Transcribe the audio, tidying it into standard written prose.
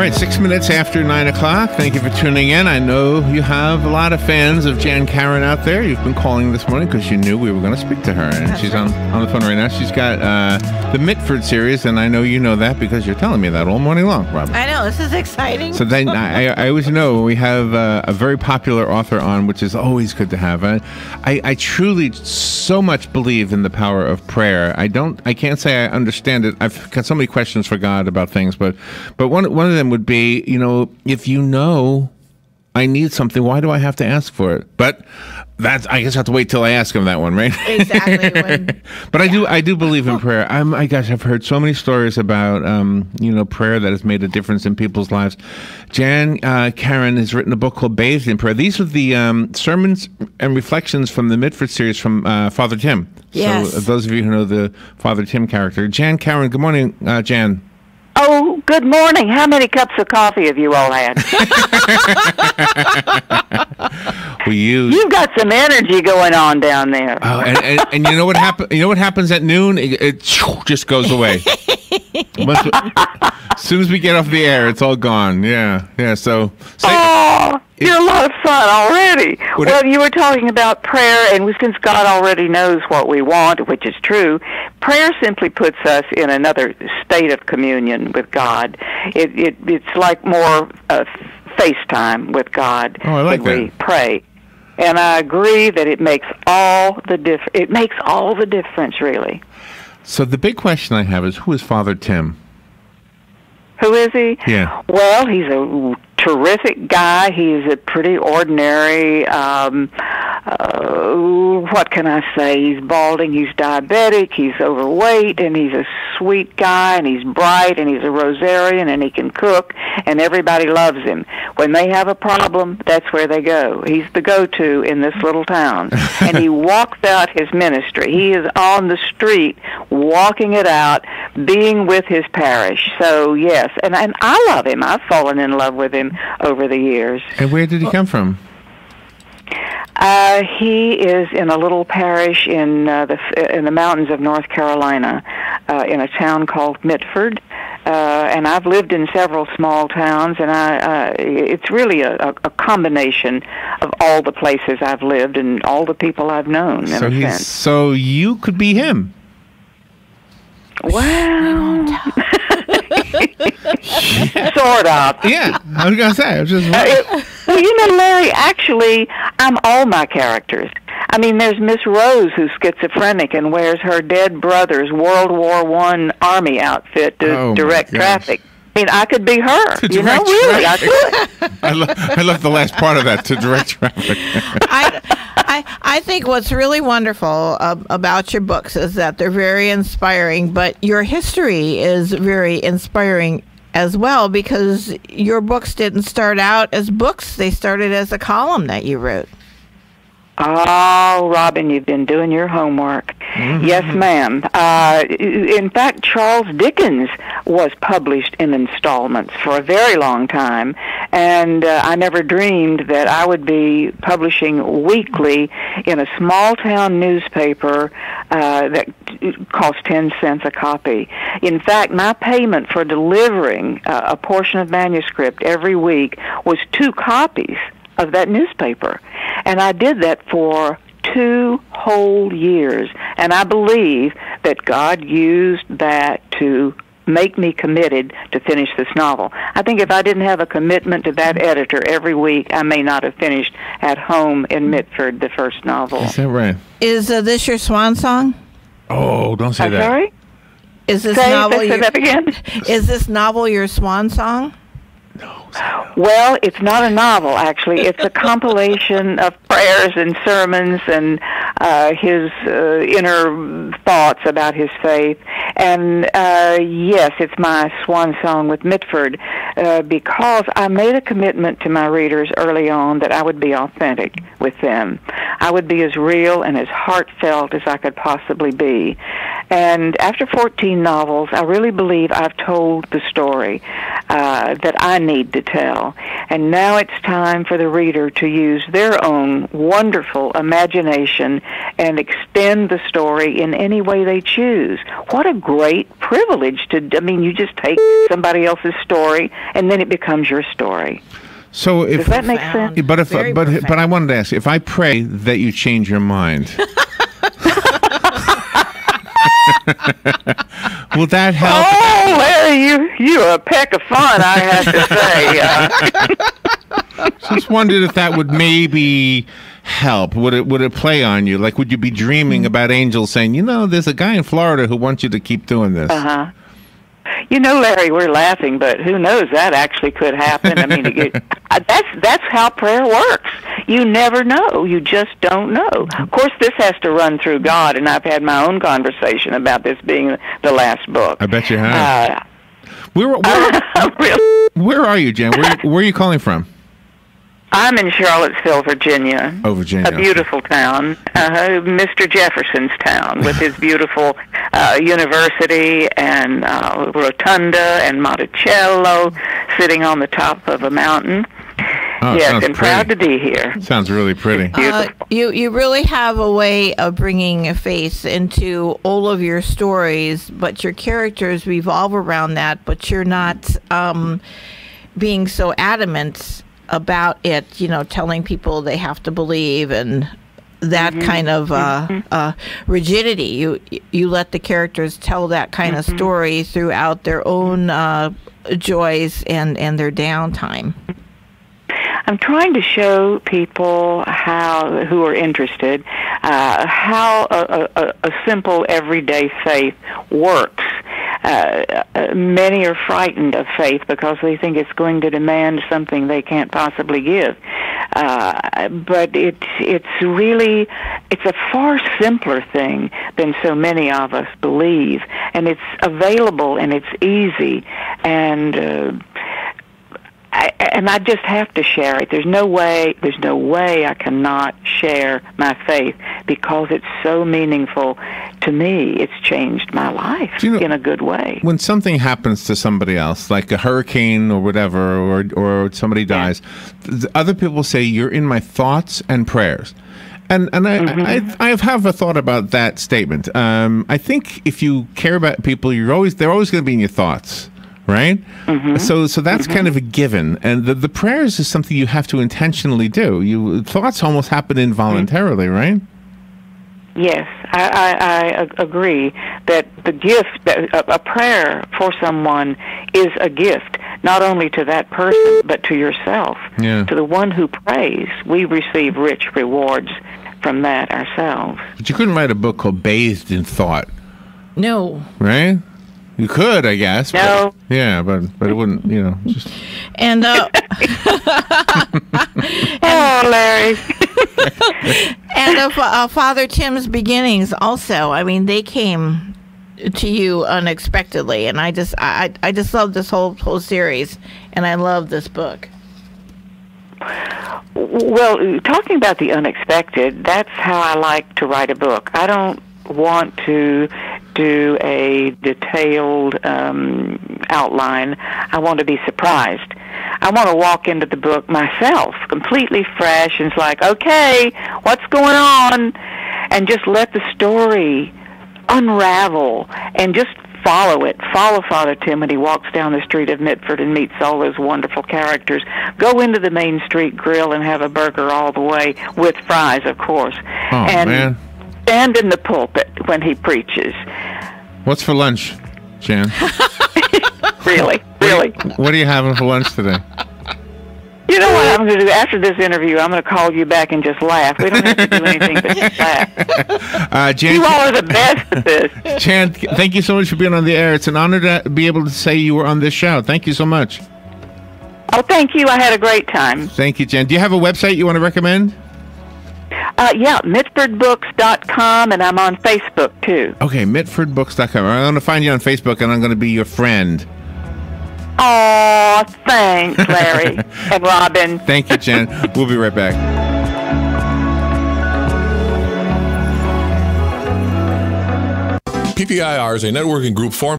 right, 6 minutes after 9 o'clock. Thank you for tuning in. I know you have a lot of fans of Jan Karon out there. You've been calling this morning because you knew we were going to speak to her. And she's on the phone right now. She's got the Mitford series, and I know you know that because you're telling me that all morning long, Robin. I know. This is exciting. So then I always know we have a very popular author on, which is always good to have. I truly so much believe in the power of prayer. I can't say I understand it. I've got so many questions for God about things, but one of them would be, if you know I need something, why do I have to ask for it? But I guess I have to wait till I ask him that one, right? Exactly. But I do believe in prayer. I've heard so many stories about prayer that has made a difference in people's lives. Jan Karon has written a book called Bathed in Prayer. These are the sermons and reflections from the Mitford series from Father Tim. Yes. So those of you who know the Father Tim character. Jan Karon, good morning, Jan. Oh, good morning. How many cups of coffee have you all had? You've got some energy going on down there. Oh, and you know what happens? You know what happens at noon? It just goes away. As soon as we get off the air, it's all gone. Yeah. So. You're a lot of fun already. You were talking about prayer, and since God already knows what we want, which is true, prayer simply puts us in another state of communion with God. It's like more FaceTime with God when we pray. And I agree that it makes all the It makes all the difference, really. So the big question I have is, who is Father Tim? Who is he? Yeah. Well, he's a terrific guy. He's a pretty ordinary, what can I say? He's balding, he's diabetic, he's overweight, and he's a sweet guy, and he's bright, and he's a Rosarian, and he can cook, and everybody loves him. When they have a problem, that's where they go. He's the go-to in this little town. And he walks out his ministry. He is on the street walking it out, being with his parish. So, yes, and I love him. I've fallen in love with him over the years. And where did he come from? He is in a little parish in the mountains of North Carolina, in a town called Mitford. And I've lived in several small towns, and it's really a combination of all the places I've lived and all the people I've known. So you could be him. Well, sort of. Yeah, I was going to say. Larry, actually, I'm all my characters. I mean, there's Miss Rose, who's schizophrenic and wears her dead brother's World War I Army outfit to direct traffic. I mean, I could be her. Really, I could. I love the last part of that, to direct traffic. I think what's really wonderful about your books is that they're very inspiring, but your history is very inspiring as well, because your books didn't start out as books. They started as a column that you wrote. Oh, Robin, you've been doing your homework. Mm-hmm. Yes, ma'am. In fact, Charles Dickens was published in installments for a very long time, and I never dreamed that I would be publishing weekly in a small-town newspaper that cost 10 cents a copy. In fact, my payment for delivering a portion of manuscript every week was 2 copies of that newspaper. And I did that for 2 whole years. And I believe that God used that to make me committed to finish this novel. I think if I didn't have a commitment to that editor every week, I may not have finished At Home in Mitford, the first novel. Is that right? Is this your swan song? Oh, don't say that. Sorry? Is this say that again? Is this novel your swan song? No. Well, it's not a novel, actually. It's a compilation of prayers and sermons and his inner thoughts about his faith. And yes, it's my swan song with Mitford, because I made a commitment to my readers early on that I would be authentic with them. I would be as real and as heartfelt as I could possibly be. And after 14 novels, I really believe I've told the story that I need to tell. And now it's time for the reader to use their own wonderful imagination and extend the story in any way they choose. What a great privilege you just take somebody else's story and then it becomes your story. So if, does that make sense? But I wanted to ask, if I pray that you change your mind, will that help? Oh, Larry, you're a peck of fun, I have to say. Just wondered if that would maybe help. Would it play on you? Like, would you be dreaming about angels saying, there's a guy in Florida who wants you to keep doing this? Uh-huh. Larry, we're laughing, but who knows? That actually could happen. That's how prayer works. You never know. You just don't know. Of course, this has to run through God, and I've had my own conversation about this being the last book. I bet you have. Really? Where are you, Jen? Where are you calling from? I'm in Charlottesville, Virginia. Oh, Virginia. A beautiful town. Mr. Jefferson's town with his beautiful university and rotunda and Monticello sitting on the top of a mountain. Oh, yes, and proud to be here. Sounds really pretty. You really have a way of bringing a face into all of your stories, but your characters revolve around that, but you're not being so adamant about it, telling people they have to believe and that kind of rigidity. You let the characters tell that kind of story throughout their own joys and their downtime. I'm trying to show people who are interested how a simple everyday faith works. Many are frightened of faith because they think it's going to demand something they can't possibly give. But it's a far simpler thing than so many of us believe, and it's available and it's easy, and I just have to share it. There's no way I cannot share my faith because it's so meaningful to me. It's changed my life in a good way. When something happens to somebody else, like a hurricane or whatever, or somebody dies, other people say, you're in my thoughts and prayers. And I have a thought about that statement. I think if you care about people, they're always going to be in your thoughts. Right? So that's kind of a given. And the prayers is something you have to intentionally do. Thoughts almost happen involuntarily, right? Yes, I agree that the gift, a prayer for someone is a gift, not only to that person, but to yourself. Yeah. To the one who prays, we receive rich rewards from that ourselves. But you couldn't write a book called Bathed in Thought. No. Right? You could, I guess. No. But, yeah, but it wouldn't, just... And, oh, Larry. And Father Tim's beginnings also, they came to you unexpectedly, and I just love this whole series, and I love this book. Well, talking about the unexpected, that's how I like to write a book. I don't want to do a detailed outline. I want to be surprised. I want to walk into the book myself, completely fresh, and it's like, okay, what's going on? And just let the story unravel and just follow it. Follow Father Tim when he walks down the street of Mitford and meets all those wonderful characters. Go into the Main Street Grill and have a burger all the way, with fries, of course. Oh, man. Stand in the pulpit when he preaches. What's for lunch, Jan? Really? What are you having for lunch today? You know what I'm going to do? After this interview, I'm going to call you back and just laugh. We don't have to do anything but just laugh. Jan, you all are the best at this. Jan, thank you so much for being on the air. It's an honor to be able to say you were on this show. Thank you so much. Oh, thank you. I had a great time. Thank you, Jan. Do you have a website you want to recommend? Yeah, MitfordBooks.com, and I'm on Facebook, too. Okay, MitfordBooks.com. I'm going to find you on Facebook, and I'm going to be your friend. Oh, thanks, Larry and Robin. Thank you, Jen. We'll be right back. PPIR is a networking group formed